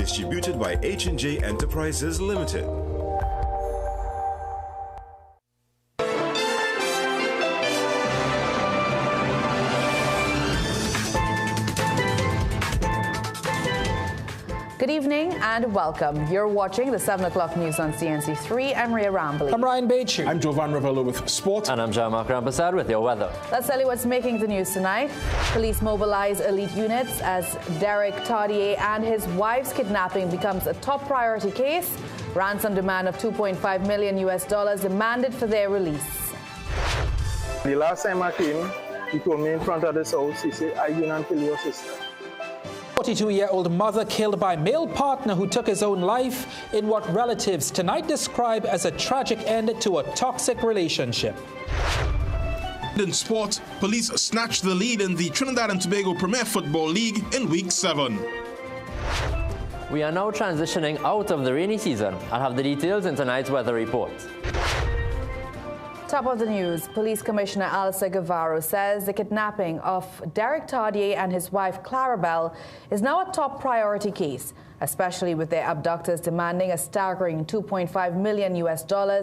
Distributed by H&J Enterprises Limited. Good evening and welcome. You're watching the 7 o'clock news on CNC3. I'm Ria Rambly. I'm Ryan Bechu. I'm Jovan Ravello with sport. And I'm Jean-Marc Rampasad with your weather. Let's tell you what's making the news tonight. Police mobilize elite units as Derek Tardier and his wife's kidnapping becomes a top priority case. Ransom demand of $2.5 million demanded for their release. The last time I came, he told me in front of this house, he said, "I you and kill your sister." 42-year-old mother killed by male partner who took his own life in what relatives tonight describe as a tragic end to a toxic relationship. In sport, police snatched the lead in the Trinidad and Tobago Premier Football League in Week 7. We are now transitioning out of the rainy season. I'll have the details in tonight's weather report. Top of the news, Police Commissioner Alistair Guevara says the kidnapping of Derek Tardier and his wife Clarabelle is now a top priority case, especially with their abductors demanding a staggering $2.5 million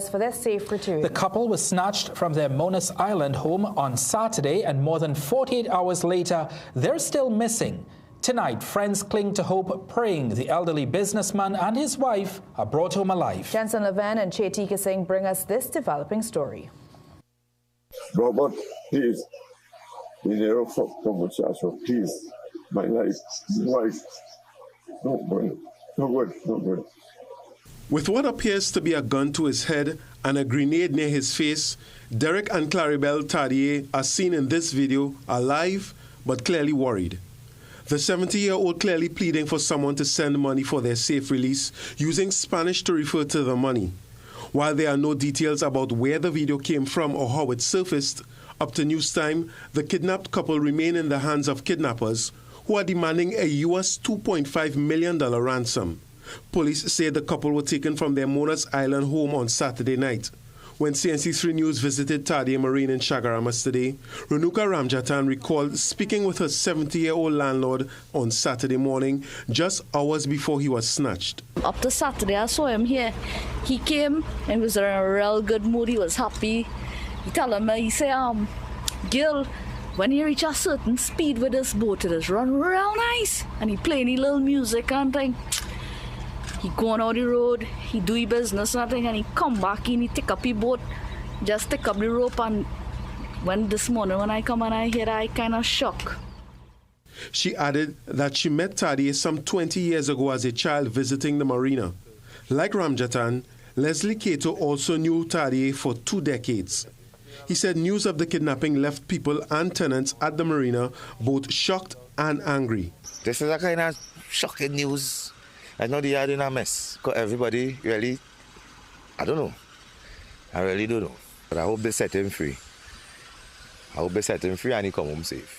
for their safe return. The couple was snatched from their Monas Island home on Saturday, and more than 48 hours later, they're still missing. Tonight, friends cling to hope, praying the elderly businessman and his wife are brought home alive. Jensen Leven and Chetika Singh bring us this developing story. Robert, please. We never fuck so much as for peace. My life, no good. With what appears to be a gun to his head and a grenade near his face, Derek and Clarabelle Tardier are seen in this video alive but clearly worried. The 70-year-old clearly pleading for someone to send money for their safe release, using Spanish to refer to the money. While there are no details about where the video came from or how it surfaced, up to news time, the kidnapped couple remain in the hands of kidnappers who are demanding a US $2.5 million ransom. Police say the couple were taken from their Monas Island home on Saturday night. When CNC3 News visited Tardier Marine in Chaguaramas today, Renuka Ramjatan recalled speaking with her 70-year-old landlord on Saturday morning, just hours before he was snatched. Up to Saturday, I saw him here. He came and was in a real good mood. He was happy. He told me, he said, "Girl, when you reach a certain speed with this boat, it is run real nice." And he play any little music and thing. He going out the road, he do his business and thing, and he come back and he take up his boat, just take up the rope. And when this morning when I come and I hear that, I kind of shocked. She added that she met Tardier some 20 years ago as a child visiting the marina. Like Ramjatan, Leslie Cato also knew Tardier for 2 decades. He said news of the kidnapping left people and tenants at the marina both shocked and angry. This is a kind of shocking news. I know they are in a mess, because everybody really, I don't know. I really don't know. But I hope they set him free. I hope they set him free and he come home safe.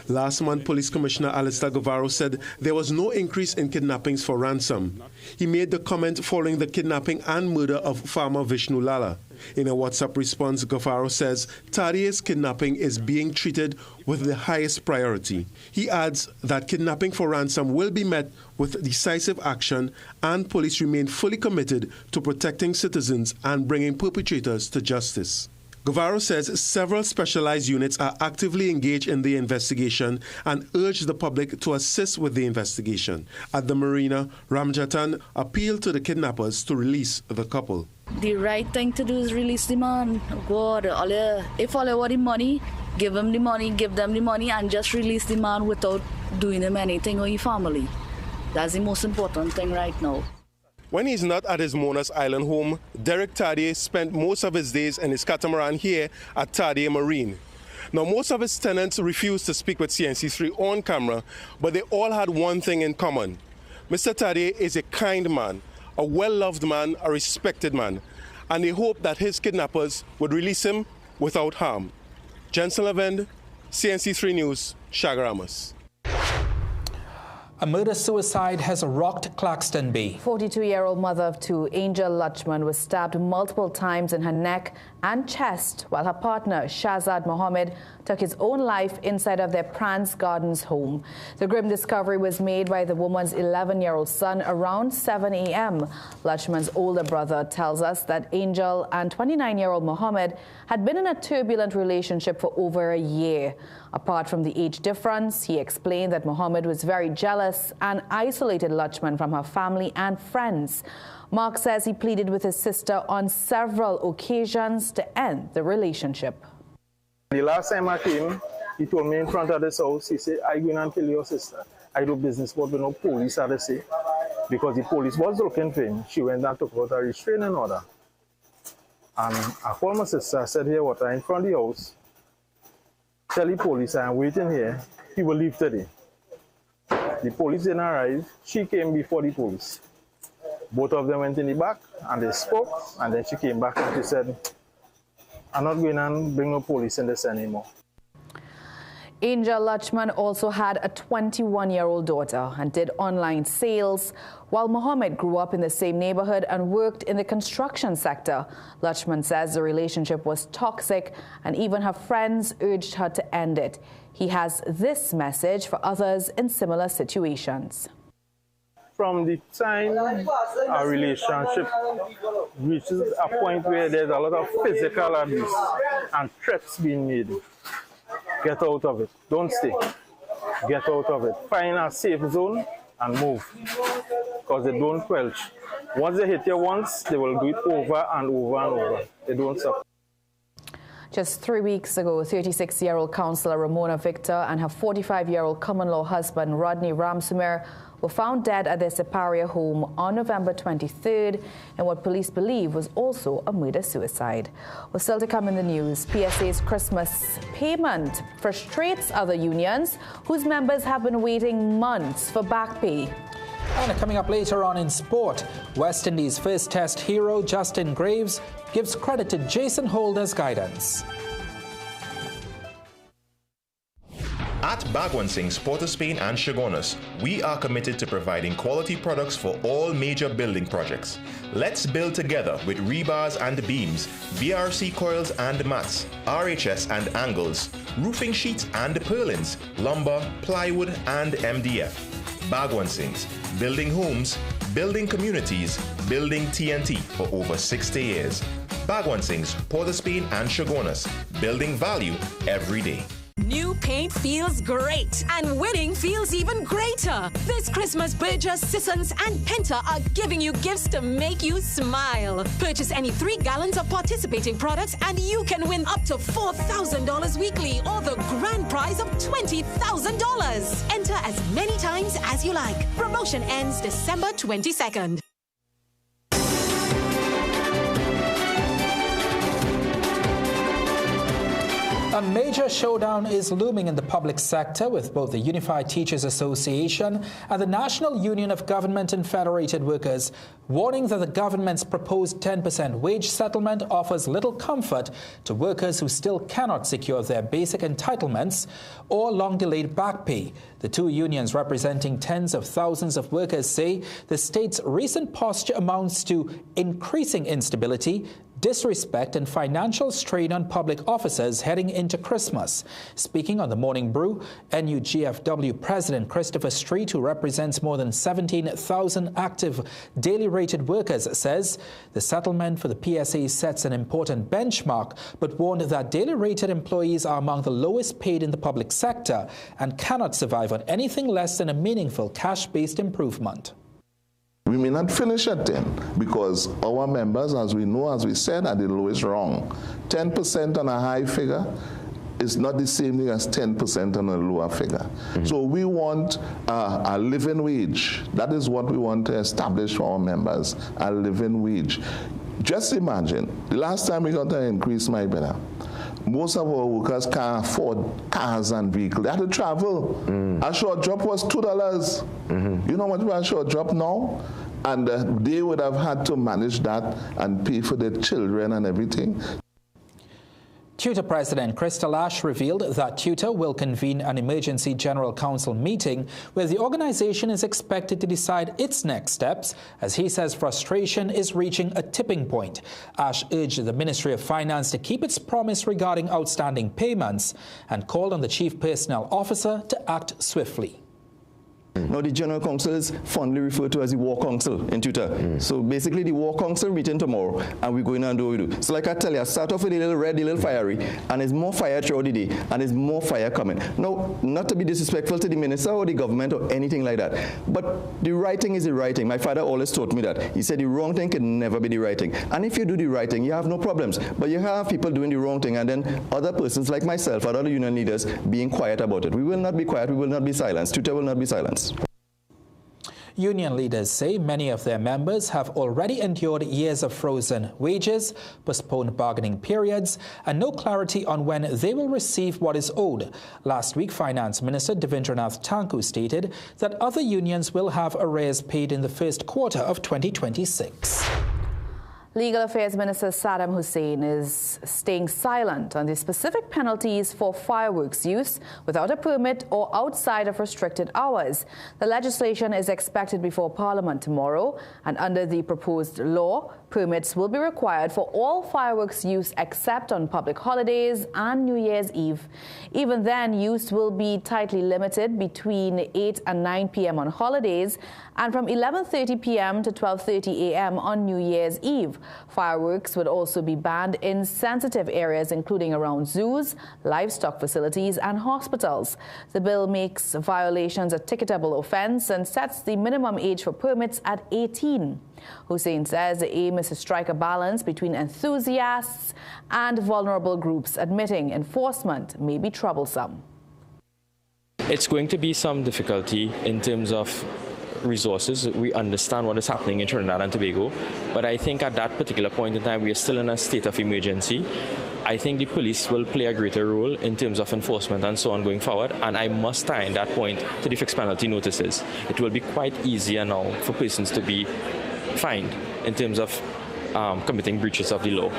Last month, Police Commissioner Alistair Guevara said there was no increase in kidnappings for ransom. He made the comment following the kidnapping and murder of farmer Vishnu Lala. In a WhatsApp response, Guevara says Tardier's kidnapping is being treated with the highest priority. He adds that kidnapping for ransom will be met with decisive action, and police remain fully committed to protecting citizens and bringing perpetrators to justice. Guevara says several specialized units are actively engaged in the investigation and urged the public to assist with the investigation. At the marina, Ramjatan appealed to the kidnappers to release the couple. The right thing to do is release the man. God, if all want the money, give them the money, give them the money, and just release the man without doing him anything or his family. That's the most important thing right now. When he's not at his Monas Island home, Derek Tardier spent most of his days in his catamaran here at Tardier Marine. Now, most of his tenants refused to speak with CNC3 on camera, but they all had one thing in common. Mr. Tardier is a kind man, a well-loved man, a respected man, and they hope that his kidnappers would release him without harm. Jensen Levend, CNC3 News, Chaguaramas. A murder-suicide has rocked Claxton Bay. 42-year-old mother of two, Angel Lutchman, was stabbed multiple times in her neck and chest while her partner, Shahzad Mohammed, took his own life inside of their Prance Gardens home. The grim discovery was made by the woman's 11-year-old son around 7 a.m. Lutchman's older brother tells us that Angel and 29-year-old Mohammed had been in a turbulent relationship for over a year. Apart from the age difference, he explained that Mohammed was very jealous and isolated Lutchman from her family and friends. Mark says he pleaded with his sister on several occasions to end the relationship. The last time I came, he told me in front of this house, he said, "I'm going to kill your sister. I do business, but with no police had to say." Because the police was looking for him, she went and took out a restraining order. And I called my sister, I said, "Here, what, I'm in front of the house. Tell the police I'm waiting here. He will leave today." The police didn't arrive. She came before the police. Both of them went in the back and they spoke, and then she came back and she said, "I'm not going to bring no police in this anymore." Angel Lutchman also had a 21-year-old daughter and did online sales, while Mohammed grew up in the same neighborhood and worked in the construction sector. Lutchman says the relationship was toxic and even her friends urged her to end it. He has this message for others in similar situations. From the time our relationship reaches a point where there's a lot of physical abuse and threats being made, get out of it. Don't stay. Get out of it. Find a safe zone and move, because they don't quelch. Once they hit you once, they will do it over and over and over. They don't stop. Just 3 weeks ago, 36-year-old councillor Ramona Victor and her 45-year-old common-law husband Rodney Ramsumir were found dead at their Superior home on November 23rd in what police believe was also a murder-suicide. Well, still to come in the news, PSA's Christmas payment frustrates other unions whose members have been waiting months for back pay. And coming up later on in sport, West Indies' first test hero Justin Graves gives credit to Jason Holder's guidance. At Bagwansing's, Port of Spain and Chagonas, we are committed to providing quality products for all major building projects. Let's build together with rebars and beams, BRC coils and mats, RHS and angles, roofing sheets and purlins, lumber, plywood and MDF. Bagwansing's, building homes, building communities, building T&T for over 60 years. Bagwansing's, Port of Spain and Chagonas, building value every day. New paint feels great, and winning feels even greater. This Christmas, Burgess, Sissons, and Penta are giving you gifts to make you smile. Purchase any 3 gallons of participating products, and you can win up to $4,000 weekly or the grand prize of $20,000. Enter as many times as you like. Promotion ends December 22nd. A major showdown is looming in the public sector with both the Unified Teachers Association and the National Union of Government and Federated Workers warning that the government's proposed 10% wage settlement offers little comfort to workers who still cannot secure their basic entitlements or long-delayed back pay. The two unions, representing tens of thousands of workers, say the state's recent posture amounts to increasing instability, disrespect and financial strain on public officers heading into Christmas. Speaking on the Morning Brew, NUGFW President Christopher Street, who represents more than 17,000 active daily rated workers, says the settlement for the PSA sets an important benchmark, but warned that daily rated employees are among the lowest paid in the public sector and cannot survive on anything less than a meaningful cash-based improvement. We may not finish at 10 because our members, as we know, as we said, are the lowest rung. 10% on a high figure is not the same thing as 10% on a lower figure. So we want a living wage. That is what we want to establish for our members, a living wage. Just imagine, the last time we got an increase, my brother, most of our workers can't afford cars and vehicles. They have to travel. A short drop was $2. You know what a short drop now? And they would have had to manage that and pay for their children and everything. TUTA President Crystal Ash revealed that TUTA will convene an emergency General Council meeting where the organization is expected to decide its next steps, as he says frustration is reaching a tipping point. Ash urged the Ministry of Finance to keep its promise regarding outstanding payments and called on the Chief Personnel Officer to act swiftly. Now, the General Council is fondly referred to as the War Council in TUTA. So basically, the War Council meeting tomorrow, and we go in and do what we do. So like I tell you, I start off with a little red, a little fiery, and there's more fire throughout the day, and there's more fire coming. Now, not to be disrespectful to the minister or the government or anything like that, but the right thing is the right thing. My father always taught me that. He said the wrong thing can never be the right thing. And if you do the right thing, you have no problems. But you have people doing the wrong thing, and then other persons like myself or other union leaders being quiet about it. We will not be quiet. We will not be silenced. TUTA will not be silenced. Union leaders say many of their members have already endured years of frozen wages, postponed bargaining periods, and no clarity on when they will receive what is owed. Last week, Finance Minister Devendranath Tanku stated that other unions will have arrears paid in the first quarter of 2026. Legal Affairs Minister Saddam Hussein is staying silent on the specific penalties for fireworks use without a permit or outside of restricted hours. The legislation is expected before Parliament tomorrow, and under the proposed law, permits will be required for all fireworks use except on public holidays and New Year's Eve. Even then, use will be tightly limited between 8 and 9 p.m. on holidays and from 11:30 p.m. to 12:30 a.m. on New Year's Eve. Fireworks would also be banned in sensitive areas, including around zoos, livestock facilities, and hospitals. The bill makes violations a ticketable offense and sets the minimum age for permits at 18. Hussein says the aim is to strike a balance between enthusiasts and vulnerable groups, admitting enforcement may be troublesome. It's going to be some difficulty in terms of resources. We understand what is happening in Trinidad and Tobago, but I think at that particular point in time we are still in a state of emergency. I think the police will play a greater role in terms of enforcement and so on going forward, and I must tie in that point to the fixed penalty notices. It will be quite easier now for persons to be fined in terms of committing breaches of the law.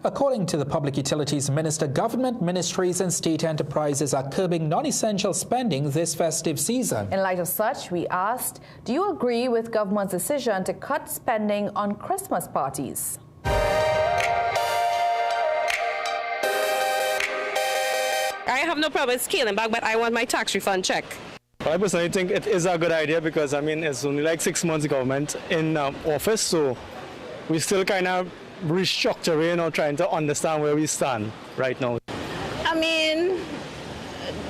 According to the Public Utilities Minister, government ministries and state enterprises are curbing non-essential spending this festive season. In light of such, we asked, do you agree with government's decision to cut spending on Christmas parties? I have no problem scaling back, but I want my tax refund check. I personally think it is a good idea because, I mean, it's only like 6 months government in office, so we still kind of restructuring or trying to understand where we stand right now. I mean,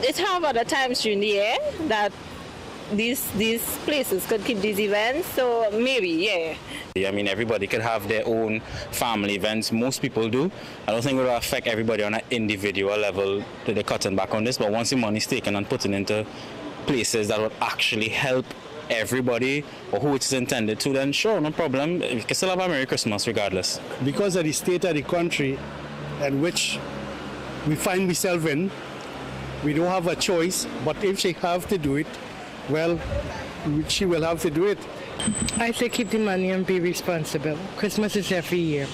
it's have other times during the year that these places could keep these events, so maybe, yeah. I mean, everybody could have their own family events. Most people do. I don't think it will affect everybody on an individual level that they're cutting back on this, but once the money is taken and put into places that would actually help everybody or who it's intended to, then sure, no problem. We can still have a Merry Christmas regardless. Because of the state of the country in which we find ourselves in, we don't have a choice, but if she have to do it, well, she will have to do it. I say keep the money and be responsible. Christmas is every year.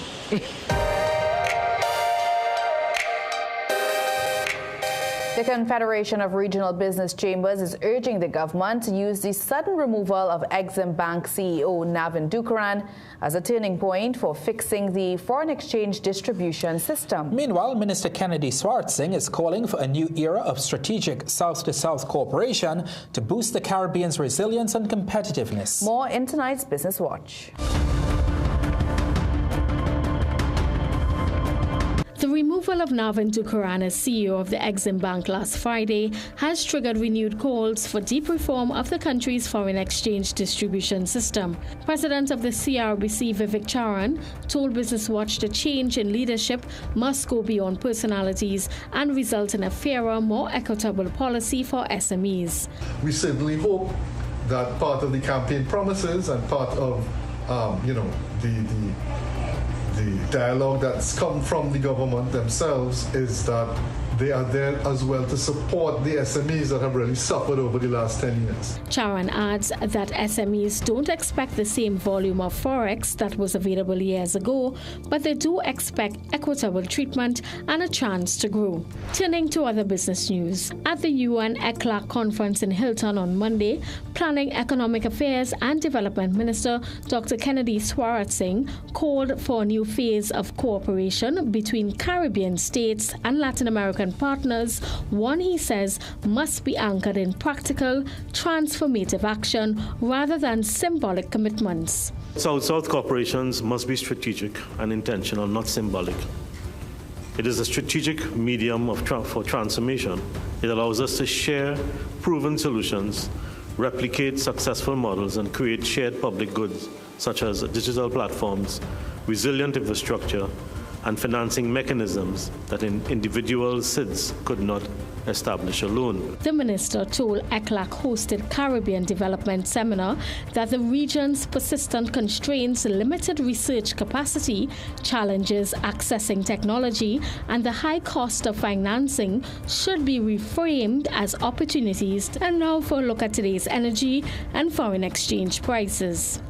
The Confederation of Regional Business Chambers is urging the government to use the sudden removal of Exim Bank CEO Navin Dukaran as a turning point for fixing the foreign exchange distribution system. Meanwhile, Minister Kennedy Swartzing is calling for a new era of strategic South-to-South cooperation to boost the Caribbean's resilience and competitiveness. More in tonight's Business Watch. The removal of Navin Dukaran as CEO of the Exim Bank last Friday has triggered renewed calls for deep reform of the country's foreign exchange distribution system. President of the CRBC, Vivek Charan, told Business Watch the change in leadership must go beyond personalities and result in a fairer, more equitable policy for SMEs. We simply hope that part of the campaign promises and part of, the dialogue that's come from the government themselves is that they are there as well to support the SMEs that have really suffered over the last 10 years. Charan adds that SMEs don't expect the same volume of forex that was available years ago, but they do expect equitable treatment and a chance to grow. Turning to other business news, at the UN ECLAC conference in Hilton on Monday, Planning, Economic Affairs and Development Minister Dr. Kennedy Swarup-Singh called for a new phase of cooperation between Caribbean states and Latin American partners, one he says must be anchored in practical, transformative action rather than symbolic commitments. South-South cooperations must be strategic and intentional, not symbolic. It is a strategic medium for transformation. It allows us to share proven solutions, replicate successful models, and create shared public goods such as digital platforms, resilient infrastructure, and financing mechanisms that individual SIDS could not establish alone. The minister told ECLAC-hosted Caribbean Development Seminar that the region's persistent constraints, limited research capacity, challenges accessing technology, and the high cost of financing should be reframed as opportunities. And now for a look at today's energy and foreign exchange prices.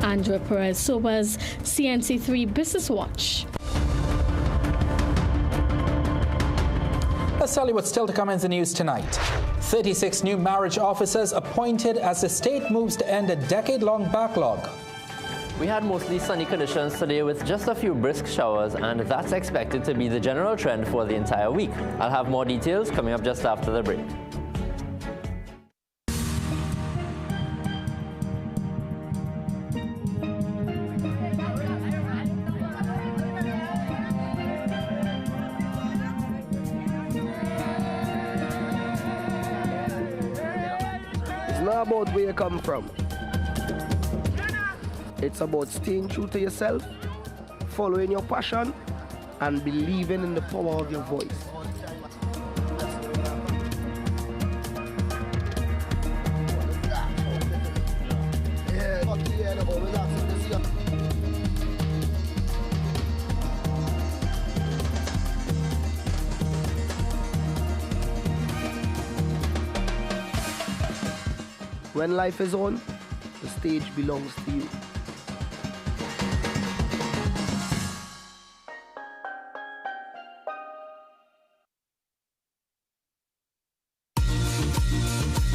Andrea Perez-Soba's CNC3 Business Watch. Let's tell you what's still to come in the news tonight. 36 new marriage officers appointed as the state moves to end a decade-long backlog. We had mostly sunny conditions today with just a few brisk showers, and that's expected to be the general trend for the entire week. I'll have more details coming up just after the break. About where you come from. It's about staying true to yourself, following your passion, and believing in the power of your voice. When life is on, the stage belongs to you.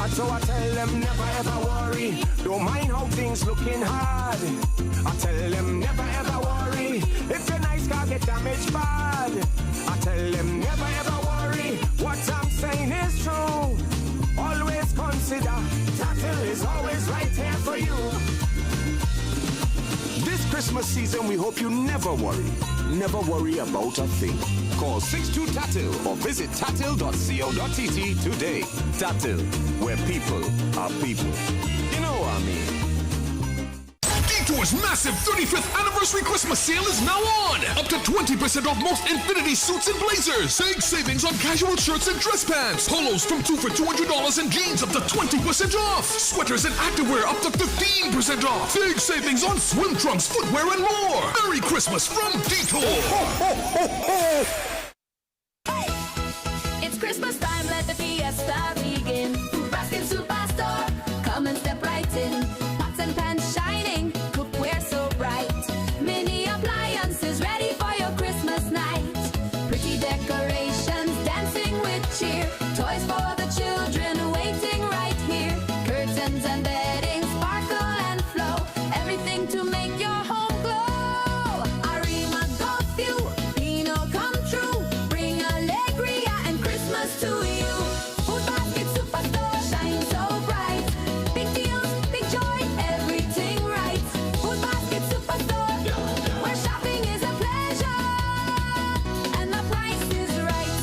And so I tell them never ever worry, don't mind how things looking hard. I tell them never ever worry, if your nice car get damaged bad. I tell them never ever worry, what I'm saying is true. Always consider, Tatil is always right here for you. This Christmas season, we hope you never worry. Never worry about a thing. Call 62-TATIL or visit tatil.co.tt today. Tatil, where people are people. You know what I mean. Detour's massive 35th anniversary Christmas sale is now on. Up to 20% off most Infinity suits and blazers. Big savings on casual shirts and dress pants. Polos from $2 for $200 and jeans up to 20% off. Sweaters and activewear up to 15% off. Big savings on swim trunks, footwear, and more. Merry Christmas from Detour. It's Christmas time, let the fiesta begin. Baskin Superstore, come and step right in. Pots and pans shining, cookware so bright. Mini appliances ready for your Christmas night. Pretty decorations, dancing with cheer. Toys for the children waiting right here. Curtains and bedding, sparkle and flow. Everything to make your home glow. Arima Golf View, Pinot come true. Bring alegria and Christmas to you. Food Basket Superstore, shine so bright. Big deals, big joy, everything right. Food Basket Superstore, where shopping is a pleasure and the price is right.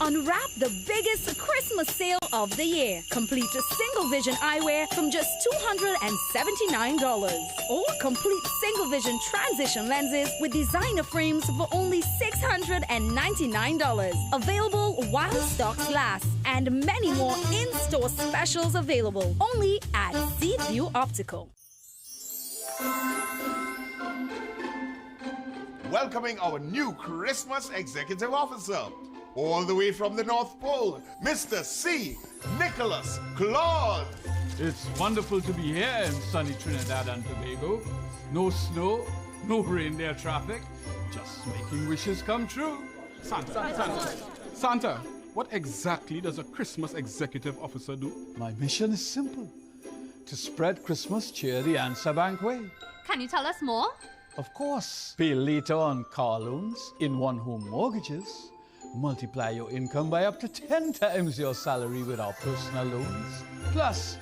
Unwrap the biggest Christmas sale of the year. Complete a single vision eyewear from just $279. Or complete single vision transition lenses with designer frames for only $699. Available while stocks last. And many more in-store specials available. Only at Seaview Optical. Welcoming our new Christmas Executive Officer, all the way from the North Pole, Mr. C. Nicholas Claude. It's wonderful to be here in sunny Trinidad and Tobago. No snow, no reindeer traffic, just making wishes come true. Santa, what exactly does a Christmas Executive Officer do? My mission is simple, to spread Christmas cheer the Answer Bank way. Can you tell us more? Of course. Pay later on car loans, in one-home mortgages, multiply your income by up to 10 times your salary with our personal loans. Plus,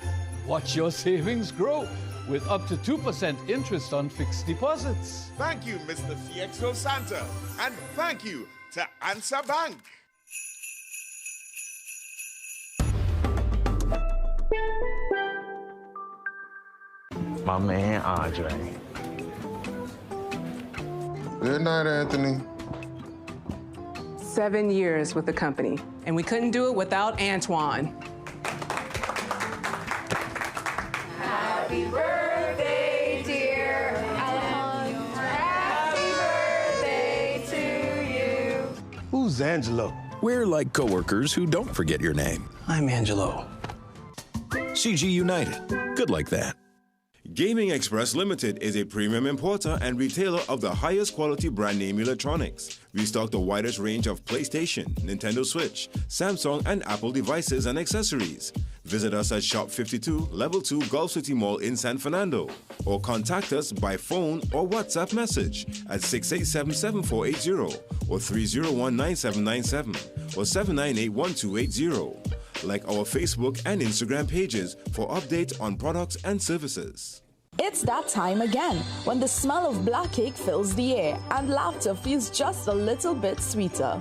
watch your savings grow with up to 2% interest on fixed deposits. Thank you, Mr. CXO Santa, and thank you to Answer Bank. My man, Andre. Good night, Anthony. 7 years with the company, and we couldn't do it without Antoine. Happy birthday, dear Alejandro. Happy birthday to you. Who's Angelo? We're like coworkers who don't forget your name. I'm Angelo. CG United. Good like that. Gaming Express Limited is a premium importer and retailer of the highest quality brand name electronics. We stock the widest range of PlayStation, Nintendo Switch, Samsung, and Apple devices and accessories. Visit us at Shop 52, Level 2, Gulf City Mall in San Fernando, or contact us by phone or WhatsApp message at 687-7480 or 301-9797 or 798-1280. Like our Facebook and Instagram pages for updates on products and services. It's that time again, when the smell of black cake fills the air and laughter feels just a little bit sweeter.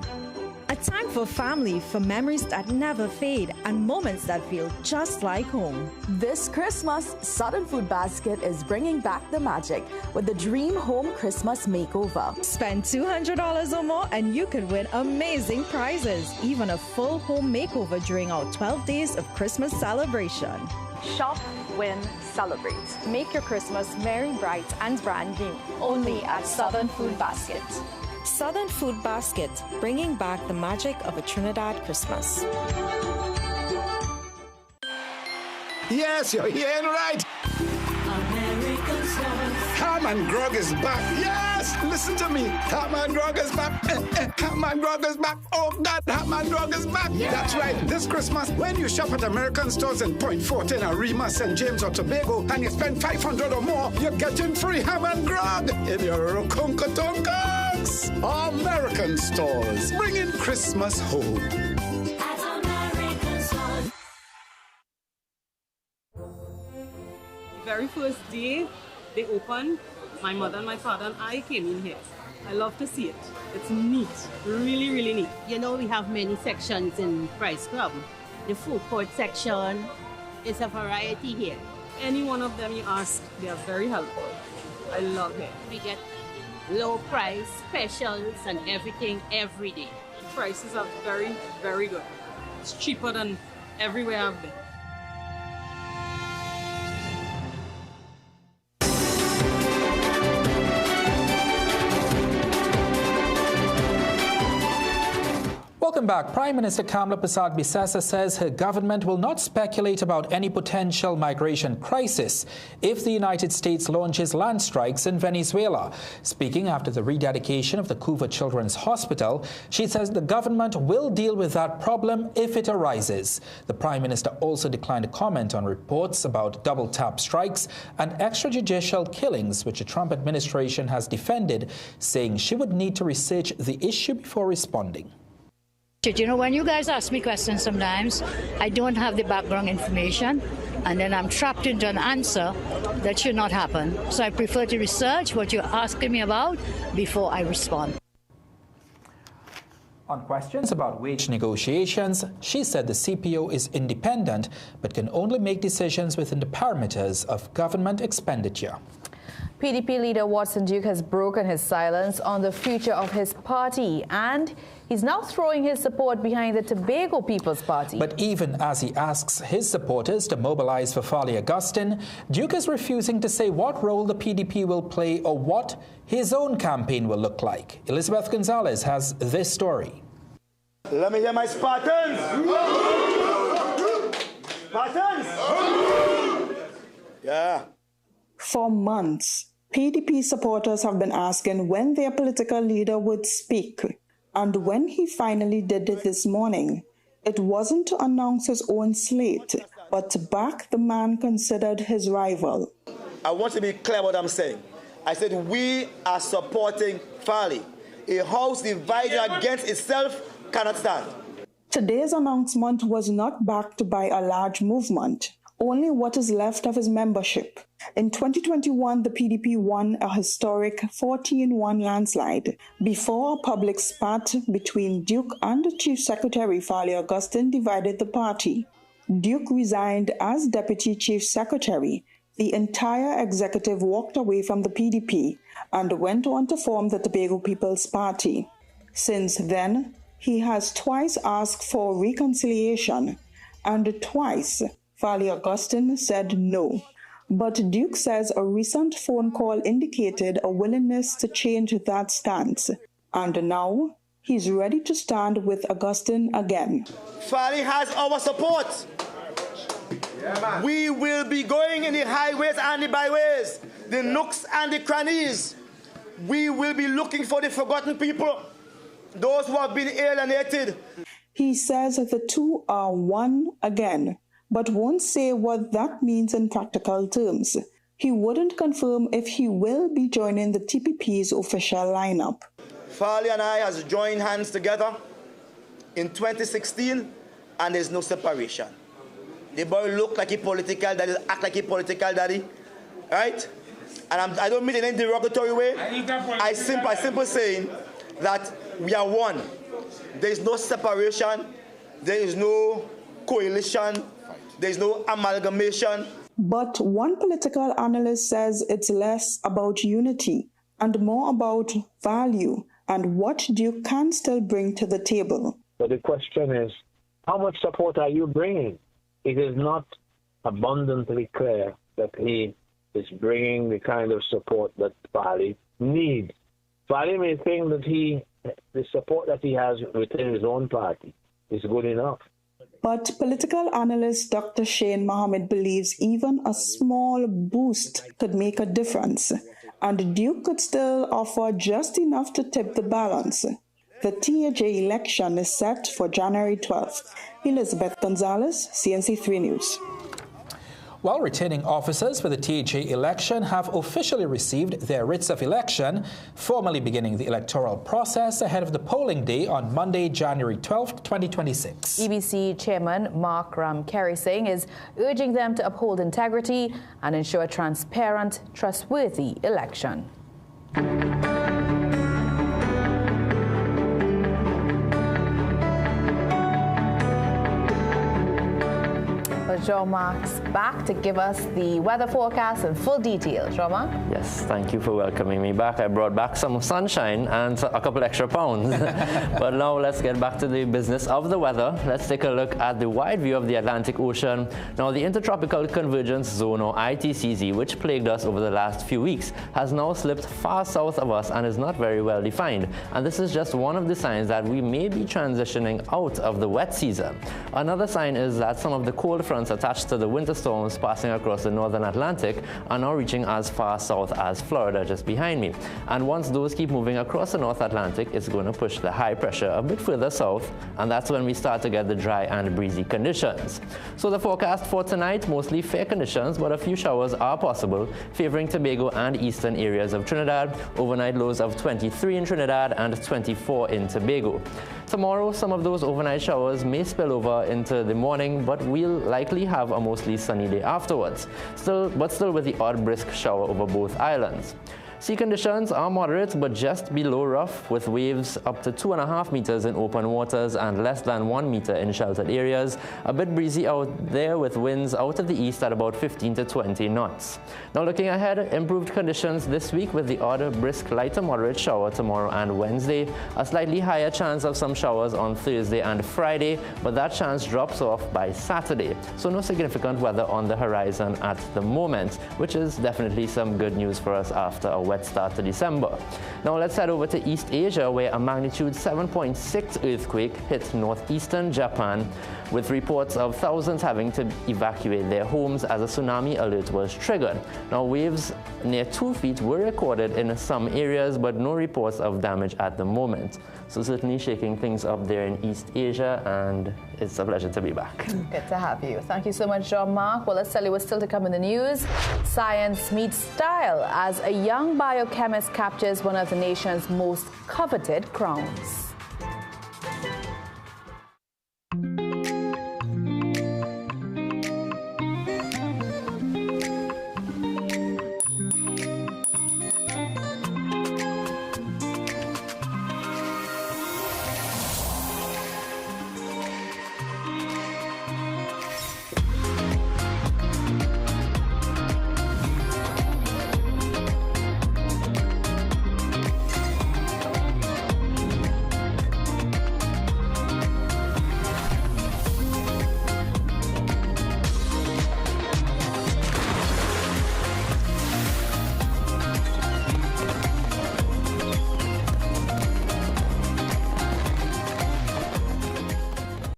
A time for family, for memories that never fade and moments that feel just like home. This Christmas, Southern Food Basket is bringing back the magic with the Dream Home Christmas Makeover. Spend $200 or more and you could win amazing prizes, even a full home makeover during our 12 days of Christmas celebration. Shop, win, celebrate. Make your Christmas merry, bright, and brand new. Only at Southern Food Basket. Southern Food Basket, bringing back the magic of a Trinidad Christmas. Yes, you're hearing right. Ham and Grog is back. Yes, listen to me. Ham and Grog is back. Ham and Grog is back. Oh, God, Ham and Grog is back. Yeah. That's right. This Christmas, when you shop at American stores in Point Fortin, Arima, St. James, or Tobago, and you spend $500 or more, you're getting free Ham and Grog in your Rokonkotonkoks. American stores, bringing Christmas home. Very first day they opened, my mother and my father and I came in here. I love to see it. It's neat, really, really neat. You know, we have many sections in Price Club. The food court section is a variety here. Any one of them you ask, they are very helpful. I love it. We get low price, specials, and everything every day. Prices are very, very good. It's cheaper than everywhere I've been. Welcome back. Prime Minister Kamla Persad-Bissessar says her government will not speculate about any potential migration crisis if the United States launches land strikes in Venezuela. Speaking after the rededication of the Cuba Children's Hospital, she says the government will deal with that problem if it arises. The Prime Minister also declined to comment on reports about double-tap strikes and extrajudicial killings, which the Trump administration has defended, saying she would need to research the issue before responding. You know, when you guys ask me questions sometimes, I don't have the background information, and then I'm trapped into an answer that should not happen. So I prefer to research what you're asking me about before I respond. On questions about wage negotiations, she said the CPO is independent but can only make decisions within the parameters of government expenditure. PDP leader Watson Duke has broken his silence on the future of his party, and he's now throwing his support behind the Tobago People's Party. But even as he asks his supporters to mobilize for Farley Augustine, Duke is refusing to say what role the PDP will play or what his own campaign will look like. Elizabeth Gonzalez has this story. Let me hear my Spartans! Spartans! Yeah. For months, PDP supporters have been asking when their political leader would speak. And when he finally did it this morning, it wasn't to announce his own slate, but to back the man considered his rival. I want to be clear what I'm saying. I said we are supporting Farley. A house divided against itself cannot stand. Today's announcement was not backed by a large movement, only what is left of his membership. In 2021, the PDP won a historic 14-1 landslide before a public spat between Duke and the Chief Secretary Farley Augustine divided the party. Duke resigned as Deputy Chief Secretary. The entire executive walked away from the PDP and went on to form the Tobago People's Party. Since then, he has twice asked for reconciliation, and twice Farley Augustine said no. But Duke says a recent phone call indicated a willingness to change that stance, and now he's ready to stand with Augustine again. Farley has our support. Yeah, we will be going in the highways and the byways, the nooks and the crannies. We will be looking for the forgotten people, those who have been alienated. He says the two are one again, but won't say what that means in practical terms. He wouldn't confirm if he will be joining the TPP's official lineup. Farley and I has joined hands together in 2016, and there's no separation. The boy look like a political daddy, act like a political daddy, right? And I don't mean it in any derogatory way. I simply saying that we are one. There is no separation. There is no coalition. There is no amalgamation. But one political analyst says it's less about unity and more about value and what Duke can still bring to the table. But the question is, how much support are you bringing? It is not abundantly clear that he is bringing the kind of support that Farley needs. Farley may think that the support that he has within his own party is good enough. But political analyst Dr. Shane Mohammed believes even a small boost could make a difference, and Duke could still offer just enough to tip the balance. The TAJ election is set for January 12th. Elizabeth Gonzalez, CNC3 News. While returning officers for the THA election have officially received their writs of election, formally beginning the electoral process ahead of the polling day on Monday, January 12, 2026. EBC Chairman Mark Kerry Singh is urging them to uphold integrity and ensure a transparent, trustworthy election. Jean-Marc's back to give us the weather forecast in full detail. Jean-Marc? Yes, thank you for welcoming me back. I brought back some sunshine and a couple extra pounds. But now let's get back to the business of the weather. Let's take a look at the wide view of the Atlantic Ocean. Now, the Intertropical Convergence Zone, or ITCZ, which plagued us over the last few weeks, has now slipped far south of us and is not very well defined. And this is just one of the signs that we may be transitioning out of the wet season. Another sign is that some of the cold fronts attached to the winter storms passing across the northern Atlantic are now reaching as far south as Florida, just behind me. And once those keep moving across the North Atlantic, it's going to push the high pressure a bit further south, and that's when we start to get the dry and breezy conditions. So the forecast for tonight, mostly fair conditions, but a few showers are possible, favoring Tobago and eastern areas of Trinidad. Overnight lows of 23 in Trinidad and 24 in Tobago. Tomorrow, some of those overnight showers may spill over into the morning, but we'll likely have a mostly sunny day afterwards, still with the odd brisk shower over both islands. Sea conditions are moderate but just below rough, with waves up to 2.5 meters in open waters and less than 1 meter in sheltered areas. A bit breezy out there with winds out of the east at about 15 to 20 knots. Now looking ahead, improved conditions this week with the odd brisk light to moderate shower tomorrow and Wednesday. A slightly higher chance of some showers on Thursday and Friday, but that chance drops off by Saturday. So no significant weather on the horizon at the moment, which is definitely some good news for us after a wet start to December. Now let's head over to East Asia, where a magnitude 7.6 earthquake hit northeastern Japan, with reports of thousands having to evacuate their homes as a tsunami alert was triggered. Now waves near 2 feet were recorded in some areas, but no reports of damage at the moment. So certainly shaking things up there in East Asia, and it's a pleasure to be back. Good to have you. Thank you so much, Jean-Marc. Well, let's tell you what's still to come in the news. Science meets style as a young biochemist captures one of the nation's most coveted crowns.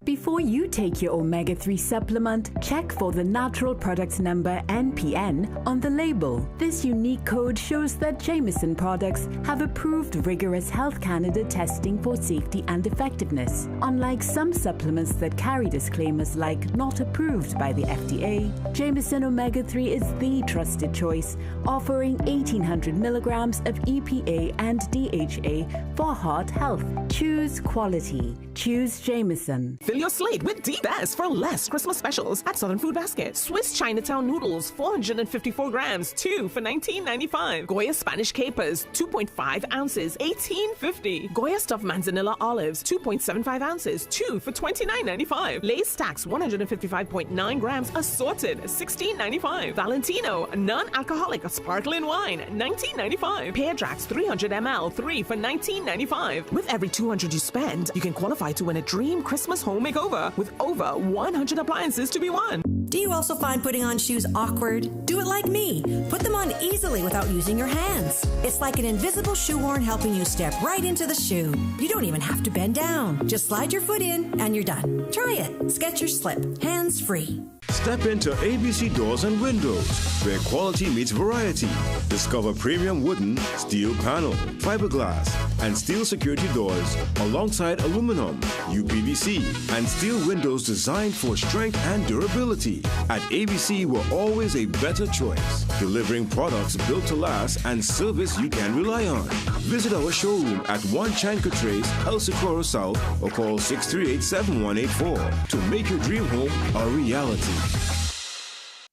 Before you take your omega-3 supplement, check for the natural product number NPN on the label. This unique code shows that Jameson products have approved rigorous Health Canada testing for safety and effectiveness. Unlike some supplements that carry disclaimers like not approved by the FDA, Jameson Omega-3 is the trusted choice, offering 1,800 milligrams of EPA and DHA for heart health. Choose quality. Choose Jameson. Fill your slate with the best for less Christmas specials at Southern Food Basket. Swiss Chinatown noodles, 454 grams, 2 for $19.95. Goya Spanish capers, 2.5 ounces, $18.50. Goya stuffed manzanilla olives, 2.75 ounces, 2 for $29.95. Lay's Stacks, 155.9 grams, assorted, $16.95. Valentino, non-alcoholic sparkling wine, $19.95. Pear Drax, 300 ml, 3 for $19.95. With every $200 you spend, you can qualify to win a dream Christmas home makeover with over 100 appliances to be won. Do you also find putting on shoes awkward? Do it like me. Put them on easily without using your hands. It's like an invisible shoehorn helping you step right into the shoe. You don't even have to bend down. Just slide your foot in and you're done. Try it. Skechers Slip. Hands free. Step into ABC Doors and Windows, where quality meets variety. Discover premium wooden, steel panel, fiberglass, and steel security doors alongside aluminum, UPVC, and steel windows designed for strength and durability. At ABC, we're always a better choice, delivering products built to last and service you can rely on. Visit our showroom at 1 Chancotrace, El Socorro South, or call 638-7184 to make your dream home a reality.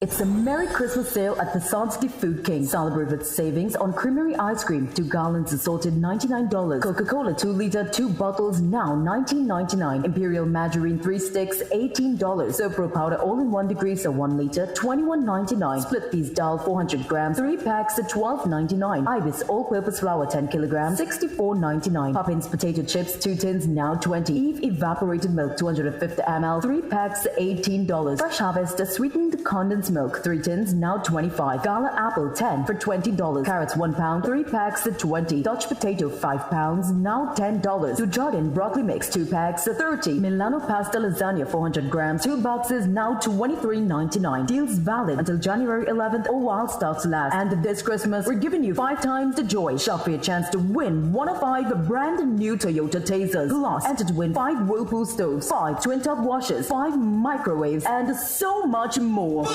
It's a Merry Christmas sale at Pisanski Food King. Celebrate with savings on creamery ice cream, 2 gallons assorted $99. Coca-Cola 2 liter, 2 bottles now $19.99. Imperial margarine 3 sticks $18. Sopro powder all-in-1 degreaser 1 liter $21.99. Split peas dal 400 grams, 3 packs at $12.99. Ibis all-purpose flour 10 kilograms $64.99. Poppins potato chips 2 tins now $20. Eve evaporated milk 250 ml 3 packs $18. Fresh Harvest sweetened condensed milk 3 tins now $25. Gala apple 10 for $20. Carrots 1 pound 3 packs at $20. Dutch potato 5 pounds now $10. To Jordan broccoli mix 2 packs at $30. Milano pasta lasagna 400 grams 2 boxes now $23.99. Deals valid until January 11th or while stocks last. And this Christmas we're giving you 5 times the joy. Shop for your chance to win 1 of 5 brand new Toyota Tasers. Plus enter to win 5 Whirlpool stoves, 5 twin top washers, 5 microwaves, and so much more.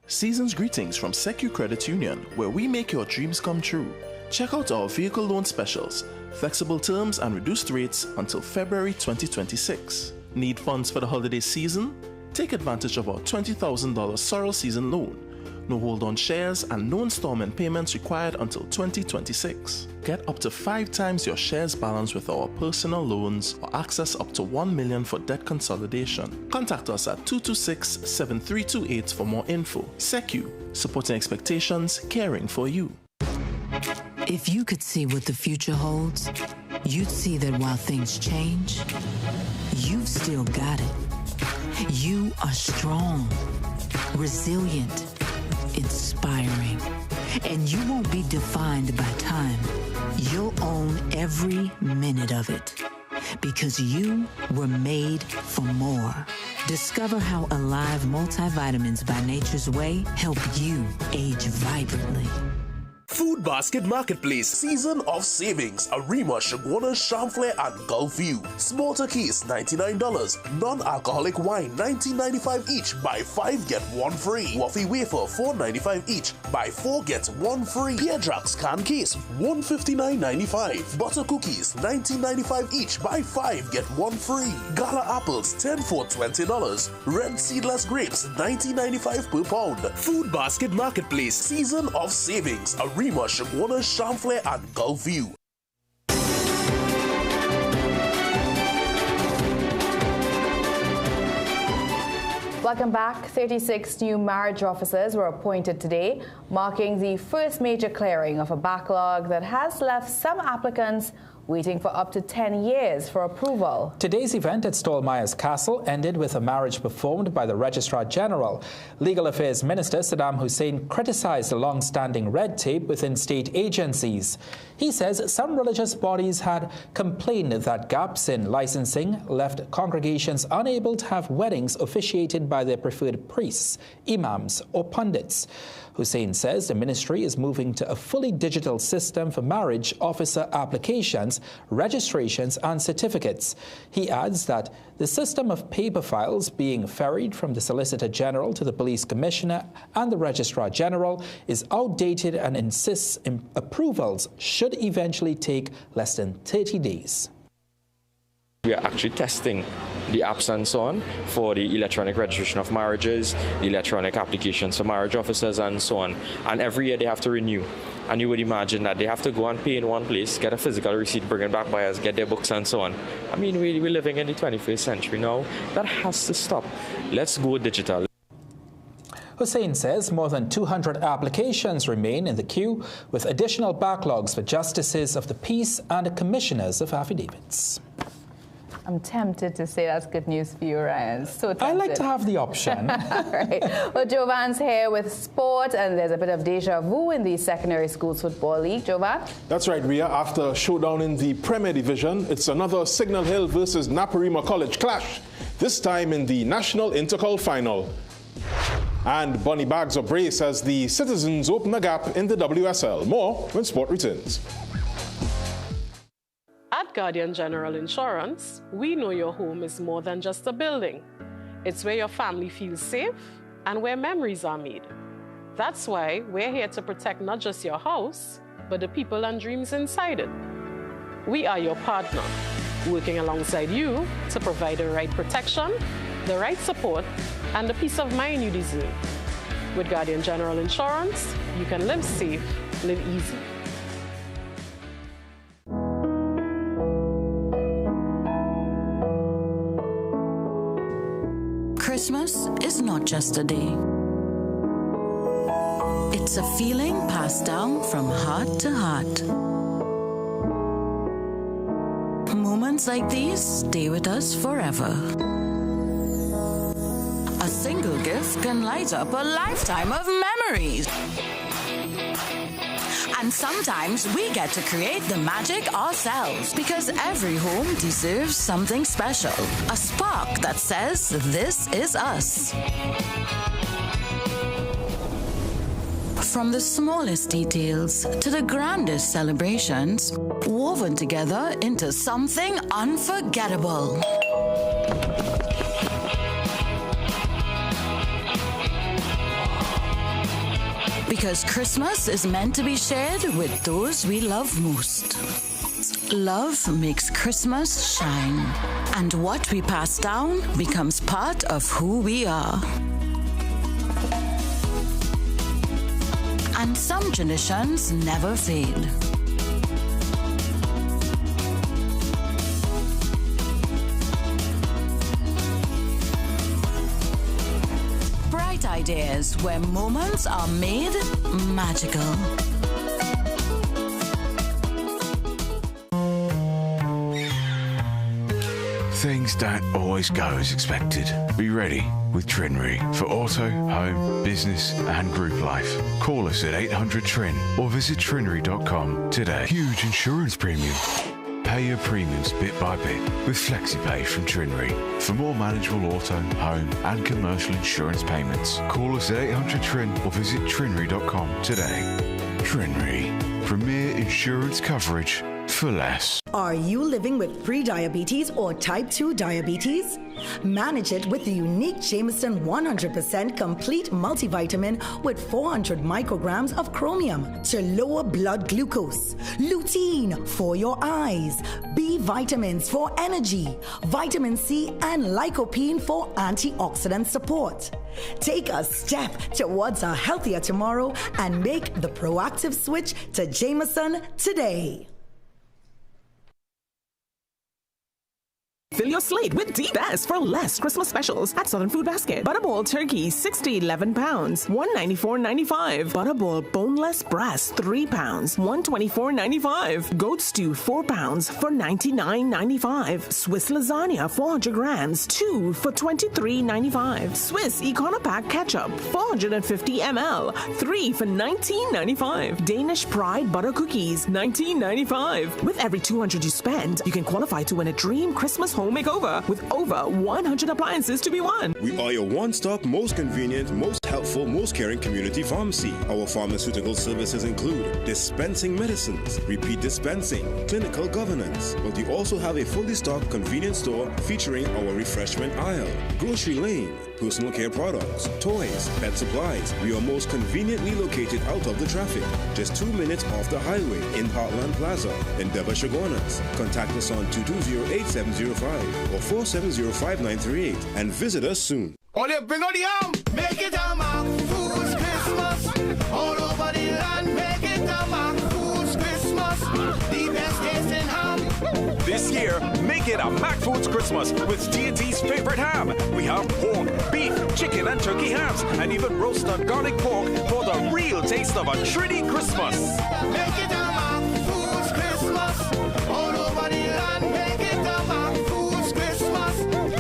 Season's greetings from Secu Credit Union, where we make your dreams come true. Check out our vehicle loan specials. Flexible terms and reduced rates until February 2026. Need funds for the holiday season? Take advantage of our $20,000 Sorrel Season loan. No hold-on shares and no installment payments required until 2026. Get up to 5 times your shares balance with our personal loans or access up to $1 million for debt consolidation. Contact us at 226-7328 for more info. SECU, supporting expectations, caring for you. If you could see what the future holds, you'd see that while things change, you've still got it. You are strong, resilient, inspiring, and you won't be defined by time. You'll own every minute of it because you were made for more. Discover how Alive multivitamins by Nature's Way help you age vibrantly. Food Basket Marketplace Season of Savings. Arima, Shagwana, Chamflair, and Gulf View. Small turkeys, $99. Non-alcoholic wine, $19.95 each. Buy 5, get 1 free. Waffy wafer, $4.95 each. Buy 4, get 1 free. Beer Drax can case, $159.95. Butter cookies, $19.95 each. Buy 5, get 1 free. Gala apples, 10 for $20. Red seedless grapes, $19.95 per pound. Food Basket Marketplace Season of Savings. Arima, Shagwana, Chamflair, and Gulf View. Welcome back. 36 new marriage officers were appointed today, marking the first major clearing of a backlog that has left some applicants waiting for up to 10 years for approval. Today's event at Stallmeyer's Castle ended with a marriage performed by the Registrar General. Legal Affairs Minister Saddam Hussein criticized the long-standing red tape within state agencies. He says some religious bodies had complained that gaps in licensing left congregations unable to have weddings officiated by their preferred priests, imams, or pundits. Hussein says the ministry is moving to a fully digital system for marriage officer applications, registrations, and certificates. He adds that the system of paper files being ferried from the Solicitor General to the Police Commissioner and the Registrar General is outdated and insists approvals should eventually take less than 30 days. We are actually testing the apps and so on for the electronic registration of marriages, the electronic applications for marriage officers and so on. And every year they have to renew. And you would imagine that they have to go and pay in one place, get a physical receipt, bring it back by us, get their books and so on. I mean, we're living in the 21st century now. That has to stop. Let's go digital. Hussein says more than 200 applications remain in the queue, with additional backlogs for justices of the peace and commissioners of affidavits. I'm tempted to say that's good news for you, Ryan. So tempted. I like to have the option. Right. Well, Jovan's here with sport, and there's a bit of deja vu in the Secondary Schools Football League. Jovan? That's right, Ria. After a showdown in the Premier Division, it's another Signal Hill versus Naparima College clash, this time in the National Intercol Final. And Bunny Bags of brace as the Citizens open a gap in the WSL. More when sport returns. At Guardian General Insurance, we know your home is more than just a building. It's where your family feels safe and where memories are made. That's why we're here to protect not just your house, but the people and dreams inside it. We are your partner, working alongside you to provide the right protection, the right support, and the peace of mind you deserve. With Guardian General Insurance, you can live safe, live easy. Christmas is not just a day. It's a feeling passed down from heart to heart. Moments like these stay with us forever. A single gift can light up a lifetime of memories. And sometimes we get to create the magic ourselves, because every home deserves something special. A spark that says, this is us. From the smallest details to the grandest celebrations, woven together into something unforgettable. Because Christmas is meant to be shared with those we love most. Love makes Christmas shine, and what we pass down becomes part of who we are. And some traditions never fade. Bright ideas where moments are made magical. Things don't always go as expected. Be ready with Trinry for auto, home, business and group life. Call us at 800-TRIN or visit trinry.com today. Huge insurance premium. Pay your premiums bit by bit with FlexiPay from Trinry. For more manageable auto, home and commercial insurance payments, call us at 800-TRIN or visit trinry.com today. Trinry. Premier insurance coverage for less. Are you living with pre-diabetes or type 2 diabetes? Manage it with the unique Jameson 100% complete multivitamin with 400 micrograms of chromium to lower blood glucose, lutein for your eyes, B vitamins for energy, vitamin C and lycopene for antioxidant support. Take a step towards a healthier tomorrow and make the proactive switch to Jameson today. Fill your slate with the best for less Christmas specials at Southern Food Basket. Butterball turkey, 6 to 11 pounds, $194.95. Butterball boneless breast, 3 pounds, $124.95. Goat stew, 4 pounds for $99.95. Swiss lasagna, 400 grams, 2 for $23.95. Swiss Econopack ketchup, 450 ml, 3 for $19.95. Danish Pride butter cookies, $19.95. With every $200 you spend, you can qualify to win a dream Christmas home makeover with over 100 appliances to be won. We are your one-stop, most convenient, most helpful, most caring community pharmacy. Our pharmaceutical services include dispensing medicines, repeat dispensing, clinical governance, but we also have a fully stocked convenience store featuring our refreshment aisle, grocery lane, personal care products, toys, pet supplies. We are most conveniently located out of the traffic, just 2 minutes off the highway in Heartland Plaza, Endeavour, Chaguanas. Contact us on 220-8705 or 470-5938 and visit us soon. All you bring on the arm, make it a Mac Foods Christmas. All over the land, make it a Mac Foods Christmas. The best tasting ham. This year, make it a Mac Foods Christmas with T&T's favorite ham. We have pork, beef, chicken and turkey hams, and even roasted garlic pork for the real taste of a Trinity Christmas. Make it a Mac Foods Christmas. All over the land, make it a Mac Foods Christmas.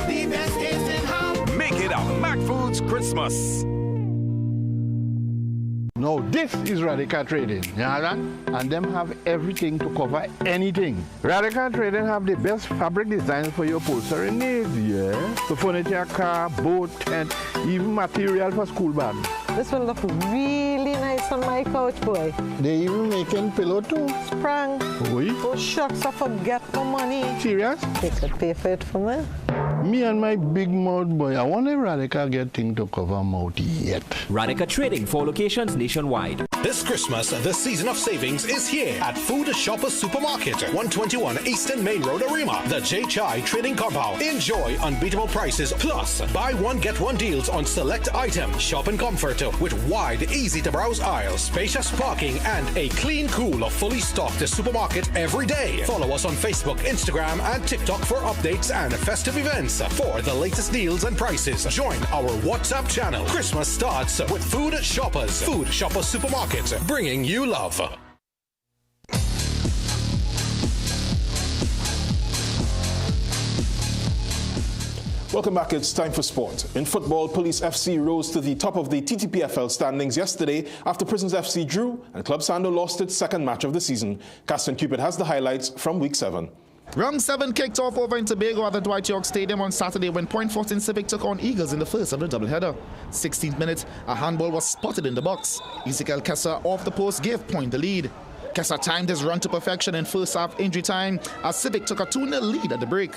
The best tasting ham. Make it a Mac Foods Christmas. Now this is Radical Trading, you know that? And them have everything to cover anything. Radical Trading have the best fabric designs for your upholstery needs, yeah? So furniture, car, boat, and even material for school bags. This will look really nice on my couch, boy. They even making pillow too. Sprang. Oui. Oh shucks, I forget my money. Serious? They could pay for it for me. Me and my big mouth boy, I wonder if Radical get thing to cover mouth yet. Radical Trading, 4 locations nationwide. This Christmas, the season of savings is here at Food Shoppers Supermarket, 121 Eastern Main Road, Arima, the J. Chai Trading Compound. Enjoy unbeatable prices plus buy one get one deals on select items. Shop in comfort with wide, easy to browse aisles, spacious parking, and a clean, cool, fully stocked supermarket every day. Follow us on Facebook, Instagram, and TikTok for updates and festive events. For the latest deals and prices, join our WhatsApp channel. Christmas starts with Food Shoppers. Food Shoppers Supermarket, bringing you love. Welcome back. It's time for sport. In football, Police FC rose to the top of the TTPFL standings yesterday after Prisons FC drew and Club Sando lost its second match of the season. Caston Cupid has the highlights from Week 7. Round 7 kicked off over in Tobago at the Dwight York Stadium on Saturday when Point Fortin Civic took on Eagles in the first of the doubleheader. 16th minute, a handball was spotted in the box. Ezekiel Kessa off the post gave Point the lead. Kessa timed his run to perfection in first half injury time as Civic took a 2-0 lead at the break.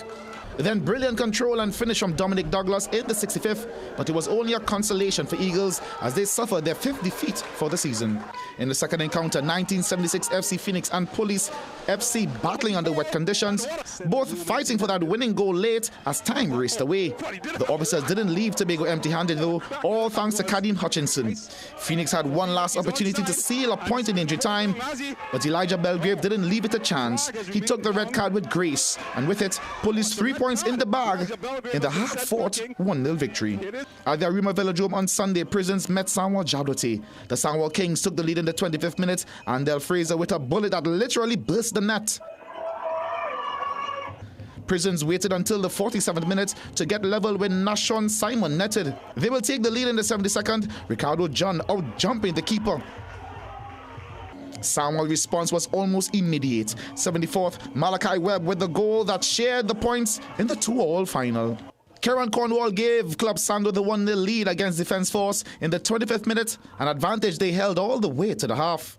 Then brilliant control and finish from Dominic Douglas in the 65th, but it was only a consolation for Eagles as they suffered their 5th defeat for the season. In the second encounter, 1976 FC Phoenix and Police FC battling under wet conditions, both fighting for that winning goal late as time raced away. The officers didn't leave Tobago empty-handed though, all thanks to Kadeem Hutchinson. Phoenix had one last opportunity to seal a point in injury time, but Elijah Belgrave didn't leave it a chance. He took the red card with grace, and with it, Police 3 points in the bag in the hard-fought 1-0 victory. At the Arima Velodrome on Sunday, Prisons met Sangwell Jadote. The Sangwell Kings took the lead in the 25th minute, and Del Fraser with a bullet that literally burst the net. Prisons waited until the 47th minute to get level when Nashon Simon netted. They will take the lead in the 72nd, Ricardo John out-jumping the keeper. Samuel's response was almost immediate. 74th, Malachi Webb with the goal that shared the points in the 2-all final. Kieran Cornwall gave Club Sando the 1-0 lead against Defence Force in the 25th minute, an advantage they held all the way to the half.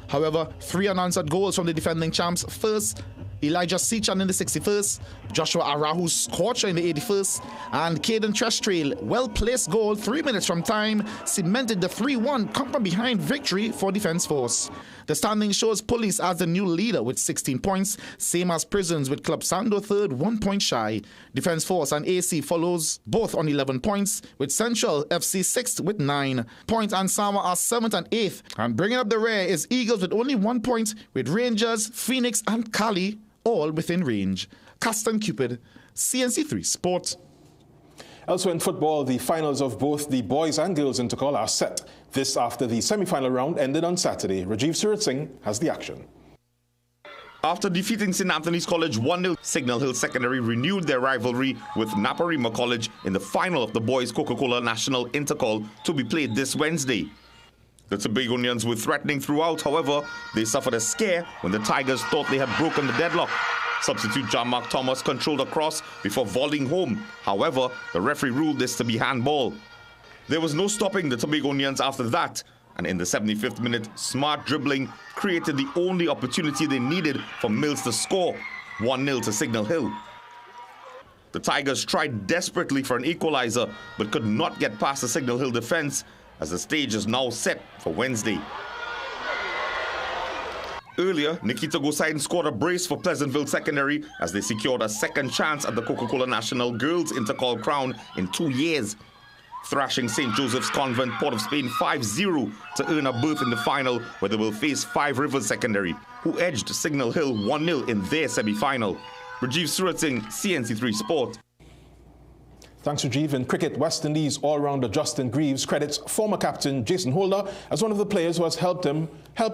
However, 3 unanswered goals from the defending champs. First, Elijah Seachan in the 61st, Joshua Arahu's scorcher in the 81st, and Caden Trestrail, well-placed goal 3 minutes from time, cemented the 3-1 come-from-behind victory for Defence Force. The standing shows Police as the new leader with 16 points, same as Prisons with Club Sando third, 1 point shy. Defence Force and AC follows both on 11 points, with Central FC 6th with 9 points, and Sama are 7th and 8th. And bringing up the rear is Eagles with only 1 point, with Rangers, Phoenix and Cali all within range. Caston Cupid, CNC3 Sport. Elsewhere in football, the finals of both the boys and girls Intercol are set. This after the semi-final round ended on Saturday. Rajiv Surat Singh has the action. After defeating St. Anthony's College 1-0, Signal Hill Secondary renewed their rivalry with Naparima College in the final of the boys Coca-Cola National Intercol to be played this Wednesday. The Tobagonians were threatening throughout, however, they suffered a scare when the Tigers thought they had broken the deadlock. Substitute John-Mark Thomas controlled a cross before volleying home. However, the referee ruled this to be handball. There was no stopping the Tobagonians after that, and in the 75th minute, smart dribbling created the only opportunity they needed for Mills to score, 1-0 to Signal Hill. The Tigers tried desperately for an equalizer, but could not get past the Signal Hill defense, as the stage is now set for Wednesday. Earlier, Nikita Gosain scored a brace for Pleasantville Secondary as they secured a second chance at the Coca-Cola National Girls Intercol crown in 2 years, thrashing St. Joseph's Convent Port of Spain 5-0 to earn a berth in the final, where they will face Five Rivers Secondary, who edged Signal Hill 1-0 in their semi-final. Rajiv Surat Singh, CNC3 Sport. Thanks, Rajiv. In cricket, West Indies all-rounder Justin Greaves credits former captain Jason Holder as one of the players who has helped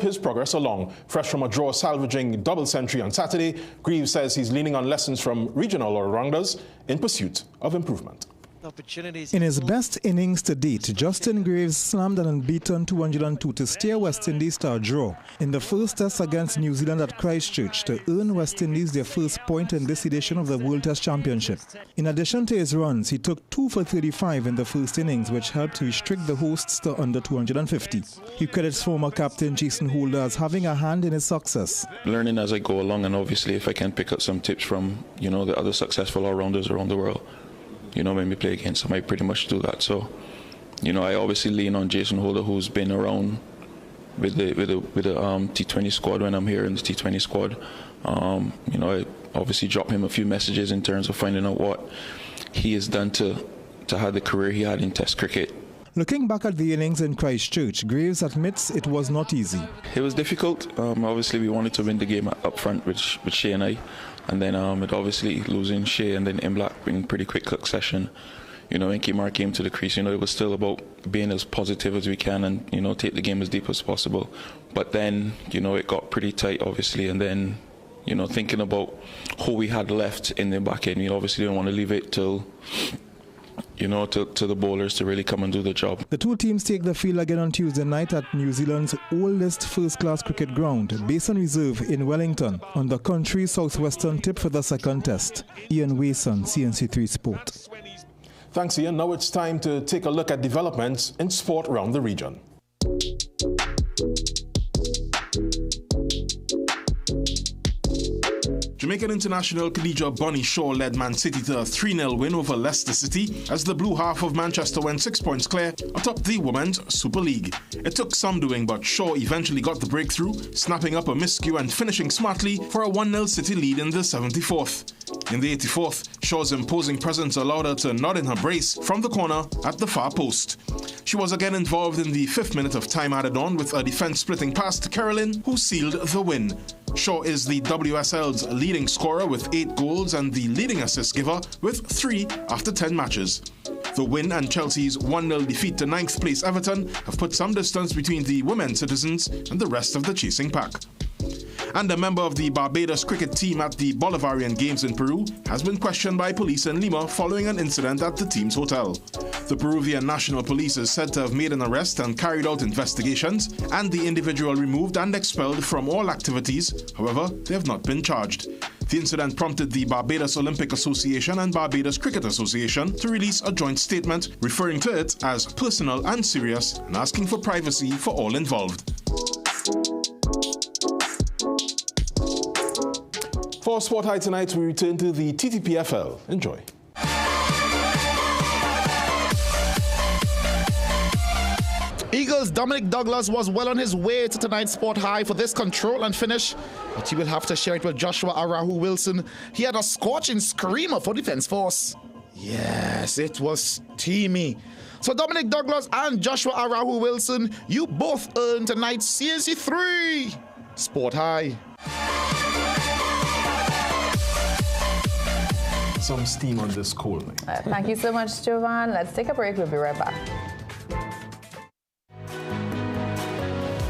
his progress along. Fresh from a draw salvaging double century on Saturday, Greaves says he's leaning on lessons from regional all-rounders in pursuit of improvement. In his best innings to date, Justin Greaves slammed an unbeaten 202 to steer West Indies to a draw in the first test against New Zealand at Christchurch to earn West Indies their first point in this edition of the World Test Championship. In addition to his runs, he took 2 for 35 in the first innings, which helped restrict the hosts to under 250. He credits former captain Jason Holder as having a hand in his success. Learning as I go along, and obviously if I can pick up some tips from, the other successful all-rounders around the world, when we play against them, I pretty much do that. So, I obviously lean on Jason Holder, who's been around with the T20 squad when I'm here in the T20 squad. I obviously drop him a few messages in terms of finding out what he has done to have the career he had in Test cricket. Looking back at the innings in Christchurch, Greaves admits it was not easy. It was difficult. Obviously, we wanted to win the game up front with Shea and I. And then it obviously losing Shea and then Imblak in pretty quick succession. When Kimar came to the crease, it was still about being as positive as we can and, take the game as deep as possible. But then, it got pretty tight, obviously. And then, thinking about who we had left in the back end, we obviously didn't want to leave it till to the bowlers to really come and do the job. The two teams take the field again on Tuesday night at New Zealand's oldest first-class cricket ground, Basin Reserve in Wellington, on the country's southwestern tip for the second test. Ian Wason, CNC3 Sport. Thanks, Ian. Now it's time to take a look at developments in sport around the region. Jamaican international Khadija Bonnie Shaw led Man City to a 3-0 win over Leicester City as the blue half of Manchester went 6 points clear atop the Women's Super League. It took some doing, but Shaw eventually got the breakthrough, snapping up a miscue and finishing smartly for a 1-0 City lead in the 74th. In the 84th, Shaw's imposing presence allowed her to nod in her brace from the corner at the far post. She was again involved in the 5th minute of time added on with a defense-splitting pass to Carolyn, who sealed the win. Shaw is the WSL's leading scorer with 8 goals and the leading assist giver with 3 after 10 matches. The win and Chelsea's 1-0 defeat to 9th place Everton have put some distance between the women citizens and the rest of the chasing pack. And a member of the Barbados cricket team at the Bolivarian Games in Peru has been questioned by police in Lima following an incident at the team's hotel. The Peruvian National Police is said to have made an arrest and carried out investigations, and the individual removed and expelled from all activities. However, they have not been charged. The incident prompted the Barbados Olympic Association and Barbados Cricket Association to release a joint statement referring to it as personal and serious and asking for privacy for all involved. For Sport High tonight, we return to the TTPFL. Enjoy. Eagles' Dominic Douglas was well on his way to tonight's Sport High for this control and finish, but he will have to share it with Joshua Arahu Wilson. He had a scorching screamer for Defence Force. Yes, it was steamy. So Dominic Douglas and Joshua Arahu Wilson, you both earned tonight's CNC3 Sport High. Some steam on this coal. Thank you so much, Jovan. Let's take a break. We'll be right back.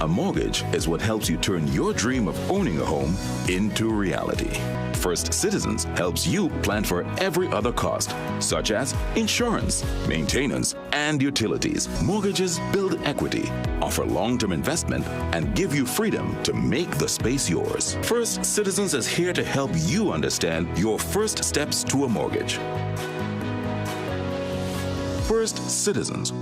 A mortgage is what helps you turn your dream of owning a home into reality. First Citizens helps you plan for every other cost, such as insurance, maintenance, and utilities. Mortgages build equity, offer long-term investment, and give you freedom to make the space yours. First Citizens is here to help you understand your first steps to a mortgage. First Citizens.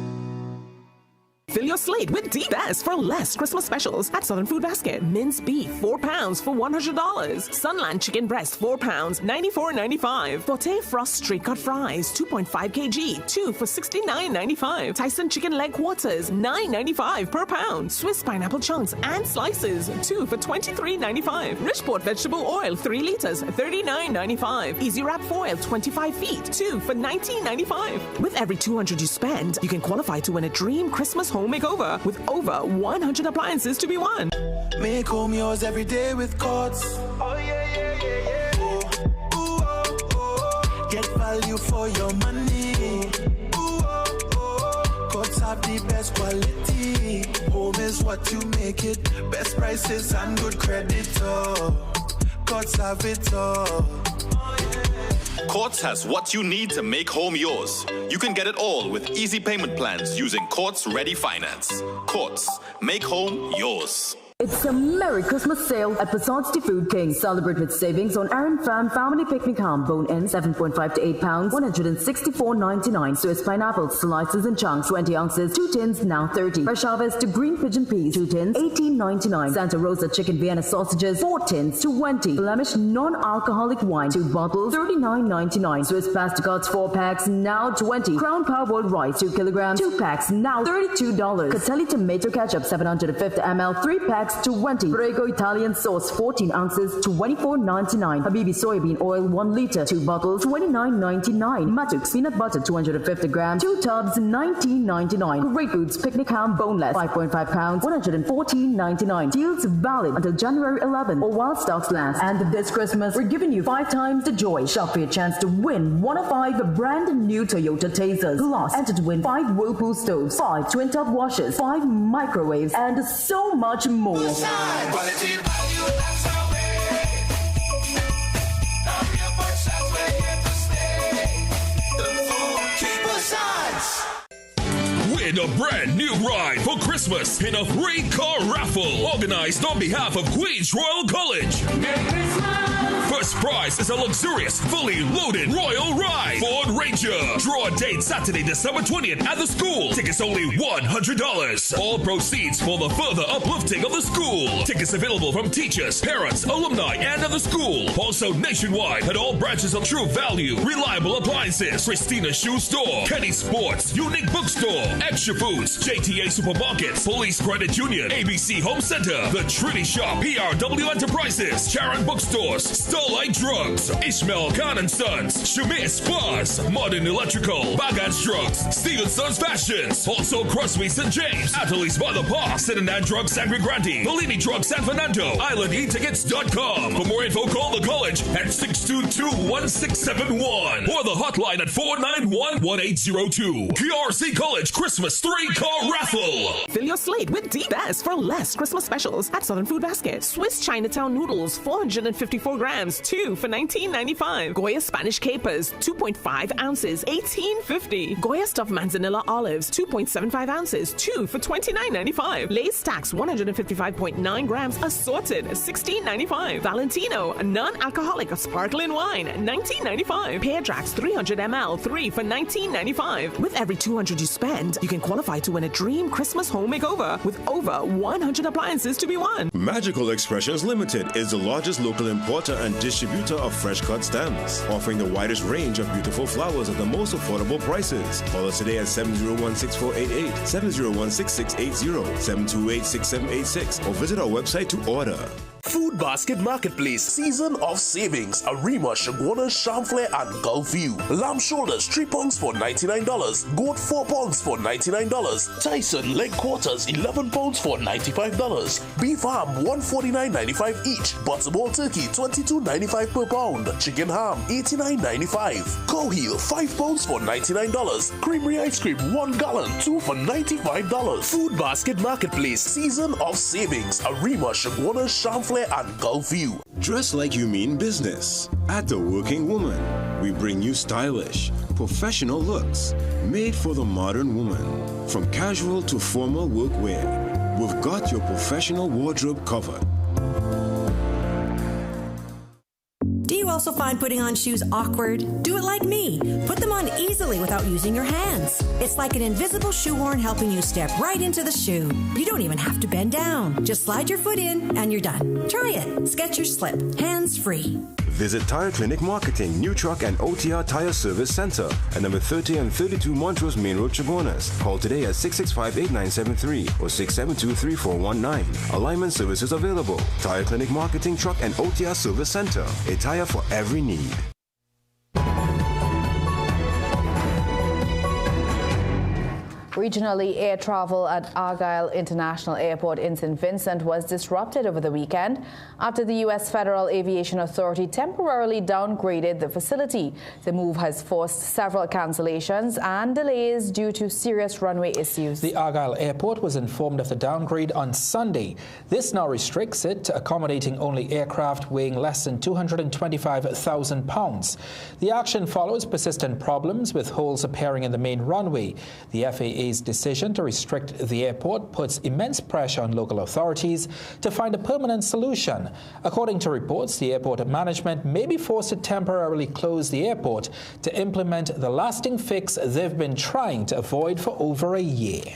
Fill your slate with the best for less Christmas specials at Southern Food Basket. Minced beef, 4 pounds for $100. Sunland chicken breast, 4 pounds, $94.95. Forte Frost straight cut fries, 2.5 kg, 2 for $69.95. Tyson chicken leg quarters, $9.95 per pound. Swiss pineapple chunks and slices, 2 for $23.95. Richport vegetable oil, 3 liters, $39.95. Easy Wrap foil, 25 feet, 2 for $19.95. With every $200 you spend, you can qualify to win a dream Christmas home makeover with over 100 appliances to be won. Make home yours every day with Courts. Oh yeah. Ooh. Get value for your money. Ooh. Courts have the best quality. Home is what you make it. Best prices and good credit. Courts have it all. Courts has what you need to make home yours. You can get it all with easy payment plans using Courts Ready Finance. Courts, make home yours. It's a Merry Christmas sale at Passage de Food King. Celebrate with savings on Aaron Fan Family Picnic Ham, bone-in, 7.5 to 8 pounds, $164.99. Swiss pineapples, slices and chunks, 20 ounces, 2 tins, now 30. Fresh harvest to green pigeon peas, 2 tins, $18.99. Santa Rosa chicken Vienna sausages, 4 tins, 20. Flemish non-alcoholic wine, 2 bottles, $39.99. Swiss pasta cuts, 4 packs, now 20. Crown Parboiled rice, 2 kilograms, 2 packs, now $32. Catelli tomato ketchup, 750 ml, 3 packs, 20. Prego Italian sauce, 14 ounces, $24.99. Habibi soybean oil, 1 liter, 2 bottles, $29.99. Matux peanut butter, 250 grams, 2 tubs, $19.99. Great Foods picnic ham, boneless, 5.5 pounds, $114.99. Deals valid until January 11 or while stocks last. And this Christmas, we're giving you 5 times the joy. Shop for your chance to win 1 of 5 brand new Toyota Tasers. Plus, enter to win 5 Whirlpool stoves, 5 twin top washers, 5 microwaves, and so much more. Quality value, that's our way. Our real Buckshot's we're here to stay. The food keep us odds. Win a brand new ride for Christmas in a free car raffle organized on behalf of Queens Royal College. Merry Christmas. First first prize is a luxurious, fully loaded Royal Ride Ford Ranger. Draw date Saturday, December 20th at the school. Tickets only $100. All proceeds for the further uplifting of the school. Tickets available from teachers, parents, alumni, and of the school. Also nationwide at all branches of True Value, Reliable Appliances, Christina Shoe Store, Kenny Sports, Unique Bookstore, Extra Foods, JTA Supermarkets, Police Credit Union, ABC Home Center, The Trinity Shop, PRW Enterprises, Sharon Bookstores, Starlight Drugs, Ishmael Khan & Sons, Shamir Spas, Modern Electrical, Bagans Drugs, Stevenson's Fashions, also Crosby St. James, Attorleys by the Park, Cincinnati Drugs Sangre Grande, Bellini Drugs San Fernando, IslandEtickets.com. For more info, call the college at 622-1671 or the hotline at 491-1802. PRC College Christmas 3-car raffle. Fill your slate with the best for less Christmas specials at Southern Food Basket. Swiss Chinatown noodles, 454 grams, 2 for $19.95. Goya Spanish capers, 2.5 ounces, $18.50. Goya stuffed manzanilla olives, 2.75 ounces, 2 for $29.95. Lay's Stacks, 155.9 grams, assorted, $16.95. Valentino, non-alcoholic sparkling wine, $19.95. Pear Drax, 300 ml, 3 for $19.95. With every $200 you spend, you can qualify to win a dream Christmas home makeover with over 100 appliances to be won. Magical Expressions Limited is the largest local importer and distributor of fresh cut stems, offering the widest range of beautiful flowers at the most affordable prices. Call us today at 701-6488, 701-6680, 728-6786, or visit our website to order. Food Basket Marketplace, Season of Savings. Arima, Shagwana, Chamflair, and Gulfview. Lamb shoulders, 3 pounds for $99. Goat, 4 pounds for $99. Tyson leg quarters, 11 pounds for $95. Beef ham, $149.95 each. Butterball turkey, $22.95 per pound. Chicken ham, $89.95. Cow heel, 5 pounds for $99. Creamery ice cream, 1 gallon, 2 for $95. Food Basket Marketplace, Season of Savings. Arima, Shagwana, Chamflair, and Gulfview. Dress like you mean business. At The Working Woman, we bring you stylish, professional looks made for the modern woman. From casual to formal workwear, we've got your professional wardrobe covered. Do you also find putting on shoes awkward? Do it like me. Put them on easily without using your hands. It's like an invisible shoehorn helping you step right into the shoe. You don't even have to bend down. Just slide your foot in and you're done. Try it. Skechers Slip. Hands-free. Visit Tire Clinic Marketing, New Truck and OTR Tire Service Center at number 30 and 32 Montrose Main Road, Chaguanas. Call today at 665-8973 or 672-3419. Alignment services available. Tire Clinic Marketing, Truck and OTR Service Center. A tire for every need. Regionally, air travel at Argyle International Airport in St. Vincent was disrupted over the weekend after the U.S. Federal Aviation Authority temporarily downgraded the facility. The move has forced several cancellations and delays due to serious runway issues. The Argyle Airport was informed of the downgrade on Sunday. This now restricts it to accommodating only aircraft weighing less than 225,000 pounds. The action follows persistent problems with holes appearing in the main runway. The FAA's decision to restrict the airport puts immense pressure on local authorities to find a permanent solution. According to reports, the airport management may be forced to temporarily close the airport to implement the lasting fix they've been trying to avoid for over a year.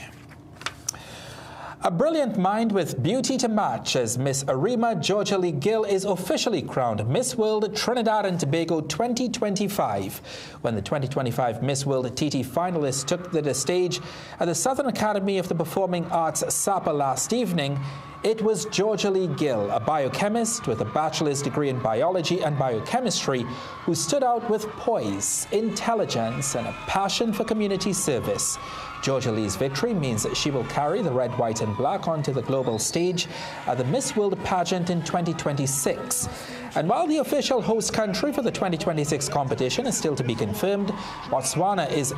A brilliant mind with beauty to match as Miss Arima Georgia Lee Gill is officially crowned Miss World Trinidad and Tobago 2025. When the 2025 Miss World TT finalists took the stage at the Southern Academy of the Performing Arts SAPA last evening, it was Georgia Lee Gill, a biochemist with a bachelor's degree in biology and biochemistry, who stood out with poise, intelligence, and a passion for community service. Georgia Lee's victory means that she will carry the red, white, and black onto the global stage at the Miss World pageant in 2026. And while the official host country for the 2026 competition is still to be confirmed, Botswana has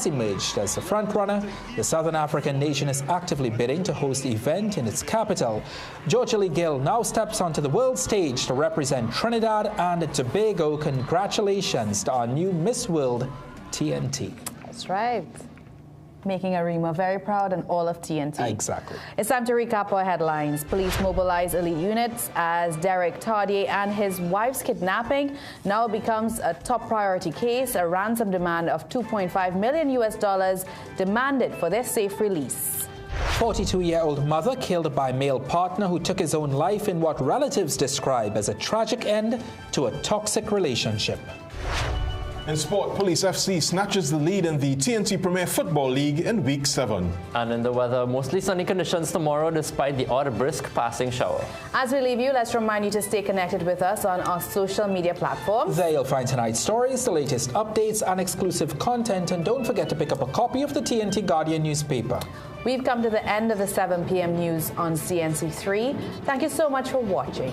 emerged as the frontrunner. The Southern African nation is actively bidding to host the event in its capital. Georgia Lee Gill now steps onto the world stage to represent Trinidad and Tobago. Congratulations to our new Miss World T&T. That's right. making Arima very proud and all of TNT. Exactly. It's time to recap our headlines. Police mobilize elite units as Derek Tardier and his wife's kidnapping now becomes a top priority case. A ransom demand of $2.5 million demanded for their safe release. 42-year-old mother killed by male partner who took his own life in what relatives describe as a tragic end to a toxic relationship. In sport, Police FC snatches the lead in the TNT Premier Football League in Week 7. And in the weather, mostly sunny conditions tomorrow despite the odd brisk passing shower. As we leave you, let's remind you to stay connected with us on our social media platforms. There you'll find tonight's stories, the latest updates and exclusive content. And don't forget to pick up a copy of the TNT Guardian newspaper. We've come to the end of the 7 p.m. news on CNC3. Thank you so much for watching.